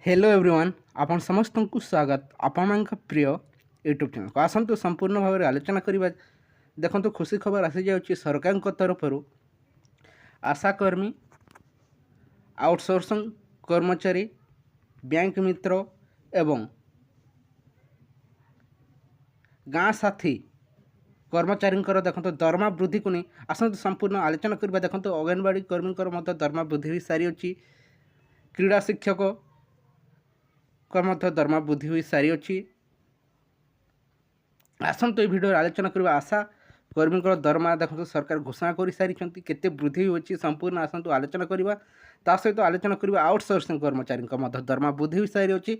Hello everyone आपण समस्त को स्वागत आपण प्रिय यूट्यूब चैनल को आसतु संपूर्ण भाव में आलोचना करवा। देखो खुशी खबर आसी जाऊँगी सरकार तरफ आशाकर्मी आउटसोर्सिंग कर्मचारी बैंक मित्र एवं गाँ साथी कर्मचारी देखो दरमा वृद्धि को नहीं आसतु संपूर्ण आलोचना करवा। देखो अंगनवाड़ी कर्मी दरमा वृद्धि हो सारी अच्छी क्रीड़ा शिक्षक दरमा वृद्धि हो सारी अच्छी। आसतु ये भिडियो आलोचना करवा आशा कर्मी दरमा देखो सरकार घोषणा कर सारी केते वृद्धि होची संपूर्ण आसतु आलोचना करवा। ता सहित आलोचना करवा आउटसोर्सिंग कर्मचारी दरमा वृद्धि हो सारी अच्छी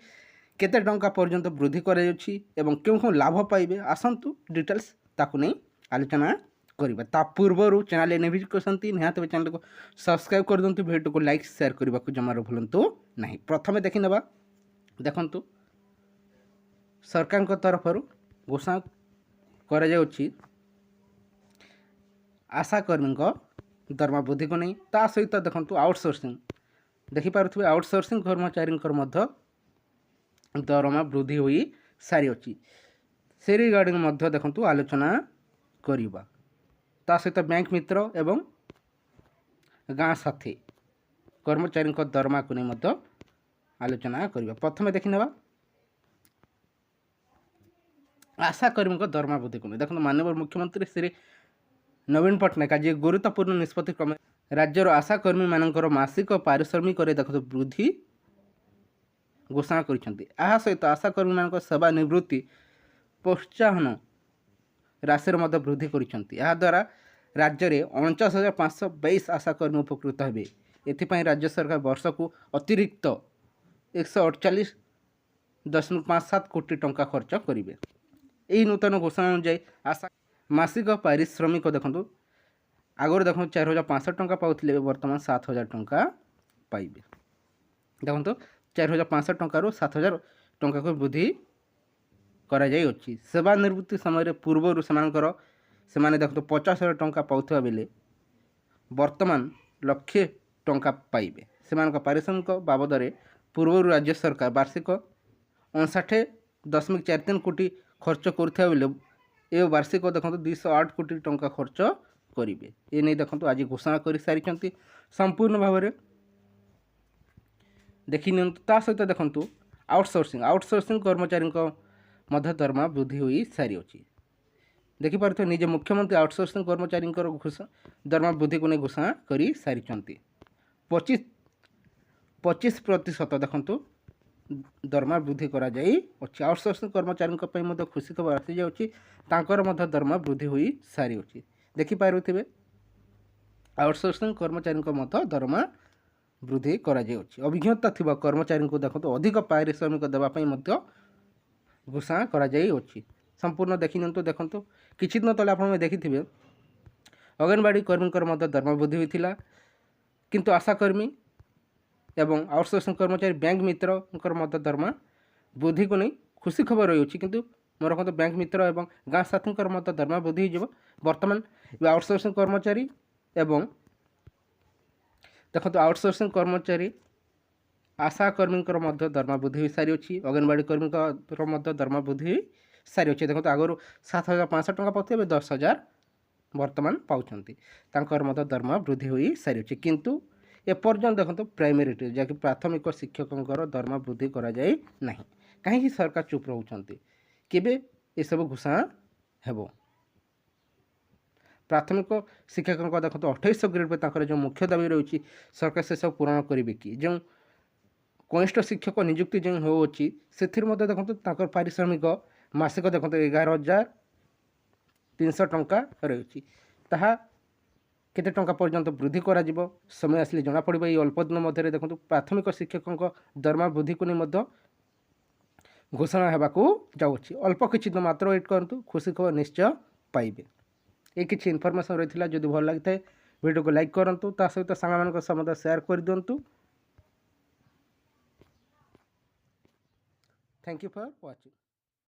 केते टंका पर्यंत वृद्धि कराई एवं क्यों क्यों लाभ पाइबे आसतु डिटेल्स ताकू नहीं आलोचना करवा। ता पूर्व चैनल एने विजिट करते निहत चैनल को सब्सक्राइब कर दिंतु भिडियो को लाइक शेयर करने को जमार भूलु ना। प्रथम देखी ना देखु सरकार तरफ घोषणा कर आशाकर्मी दरमा वृद्धि को नहीं ता सहित देखो आउटसोर्सिंग देखिपे आउटसोर्सिंग कर्मचारी दरमा वृद्धि हो सारी अच्छी से रिगार्डिंग देखो आलोचना करवा। ता सहित बैंक मित्र एवं गाँ साथी कर्मचारी दरमा को नहीं आलोचना करवा। प्रथम देखी ना आशाकर्मी दरमा वृद्धि को नहीं देखो माननीय मुख्यमंत्री श्री नवीन पट्टनायक आज गुरुत्वपूर्ण निष्पत्ति क्रम राज्यर आशाकर्मी मानकर मासिक पारिश्रमिक देखो वृद्धि घोषणा कर सहित आशाकर्मी मान सेवा निवृत्ति प्रोत्साहन राशि वृद्धि कर राज्य में 49,522 आशाकर्मी उपकृत हे। एथिपाई राज्य सरकार वर्ष को अतिरिक्त 148.57 कोटी टंका खर्च करेंगे। यही नूतन घोषणा अनुଯାयी आशा मासिक पारिश्रमिक देखो आगर देखो 4,500 टंका पाते बर्तमान 7,000 टंका पाइबे। देखो 4,500 टंकार 7,000 टंका को वृद्धि करा जाई। सेवानिवृत्ति समय पूर्वर से देखो 50,000 टंका पाउथवा बेले वर्तमान लक्षे टंका पाइबे। से पारिश्रमिक बाबद पूर्व राज्य सरकार वार्षिक 59.43 कोटी खर्च करुवा बेले ये वार्षिक देखो 208 कोटी टंका खर्च करेंगे। ये नहीं देखो आज घोषणा कर सारी संपूर्ण भाव में देखी नि। सहित देखो आउटसोर्सिंग कर्मचारी दरमा वृद्धि हो सारी अच्छी देखिपे निजे मुख्यमंत्री आउटसोर्सिंग कर्मचारी दरमा वृद्धि को नहीं घोषणा कर सारी 25% देखो दरमा वृद्धि करा जाई अच्छी। आउटसोर्सिंग कर्मचारी खुशी खबर आसी जाऊँगी दरमा वृद्धि हो सारी अच्छी देखिपे आउटसोर्सिंग कर्मचारी दरमा वृद्धि करा जाई। अभिज्ञता थिबा कर्मचारी को देखो अधिक पारिश्रमिक देवाई घोषणा करा जाई अच्छी संपूर्ण देखी नि। देखो किछि दिन तले आपन देखिथिबे अंगनवाड़ी कर्मी दरमा वृद्धि होता किंतु आशाकर्मी एवं आउटसोर्सिंग कर्मचारी बैंक मित्र दरमा वृद्धि को नहीं खुशी खबर रही किंतु मोर कहते बैंक मित्र एवं गाँ साथी दरमा वृद्धि हो बर्तमान आउटसोर्सिंग कर्मचारी एवं देखो आउटसोर्सिंग कर्मचारी आशाकर्मी दरमा वृद्धि हो सारी अच्छी अंगनवाड़ी कर्मी दरमा वृद्धि हो सारी अच्छी। देखो आगुरी 7,500 टंका पाते 10,000 बर्तमान पाँच दरमा वृद्धि हो सारी अच्छी किंतु एपर्यंत देखो प्राइमरी जहाँकि प्राथमिक शिक्षकों दरमा वृद्धि करा जाए नहीं कहीं सरकार चुप रोचंती केबे ये सब घोषणा हेबो। प्राथमिक शिक्षकों देखो 2800 ग्रेड पे जो मुख्य दाबी रही सरकार से सब पूरण करेंगे कि जो कनिष्ठ शिक्षक नियुक्ति जो होची से देखो पारिश्रमिक मासिक देखो 11,300 टंका रही केते टंका पर्यंत वृद्धि करा जिवो समय आसले जना पड़िबो। ये अल्प दिन मध्य देखो प्राथमिक शिक्षकों दरमा वृद्धि को नहीं घोषणा होगाकू जाऊँगी अल्प किछि दिन मात्र वेट करंतु खुशी खबर निश्चय पाइबे। ये किछि इनफॉरमेशन रही है जदि भल लगी था वीडियो को लाइक करंतु ता सहित सांग मान शेयर कर दिंतु। Thank you for watching.